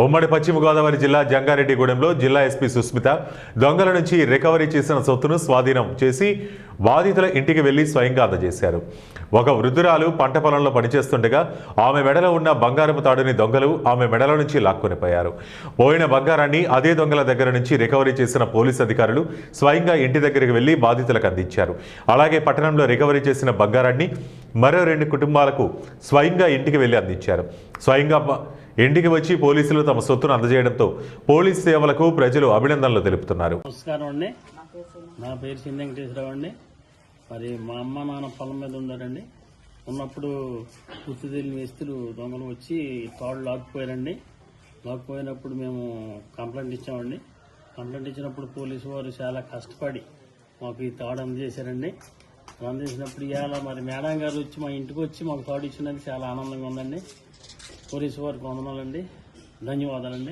ఉమ్మడి పశ్చిమ గోదావరి జిల్లా జంగారెడ్డిగూడెంలో జిల్లా ఎస్పీ సుస్మిత దొంగల నుంచి రికవరీ చేసిన సొత్తును స్వాధీనం చేసి బాధితుల ఇంటికి వెళ్లి స్వయంగా అందజేశారు. ఒక వృద్ధురాలు పంట పొలంలో పనిచేస్తుండగా ఆమె మెడలో ఉన్న బంగారపు తాడుని దొంగలు ఆమె మెడల నుంచి లాక్కొనిపోయారు. పోయిన బంగారాన్ని అదే దొంగల దగ్గర నుంచి రికవరీ చేసిన పోలీసు అధికారులు స్వయంగా ఇంటి దగ్గరికి వెళ్లి బాధితులకు అందించారు. అలాగే పట్టణంలో రికవరీ చేసిన బంగారాన్ని మరో 2 కుటుంబాలకు స్వయంగా ఇంటికి వెళ్లి అందించారు. స్వయంగా ఇంటికి వచ్చి పోలీసులు తమ సొత్తును అందజేయడంతో పోలీస్ సేవలకు ప్రజలు అభినందనలు తెలుపుతున్నారు. నమస్కారం అండి, నా పేరు చింద వెంకటేశ్వరరావు అండి. మరి మా అమ్మ నాన్న పొలం మీద ఉన్నారండి. ఉన్నప్పుడు గుర్తు తెలియని వ్యక్తులు దొంగలు వచ్చి తాడు లాక్కుపోయారండి. లాక్కుపోయినప్పుడు మేము కంప్లైంట్ ఇచ్చామండి. కంప్లైంట్ ఇచ్చినప్పుడు పోలీసు వారు చాలా కష్టపడి మాకు ఈ తాడు అందజేశారండి. అందజేసినప్పుడు ఇవాళ మరి మేడం గారు వచ్చి మా ఇంటికి వచ్చి మాకు తాడు ఇచ్చినది చాలా ఆనందంగా ఉందండి. పోలీసు వారికి వందనాలండి, ధన్యవాదాలండి.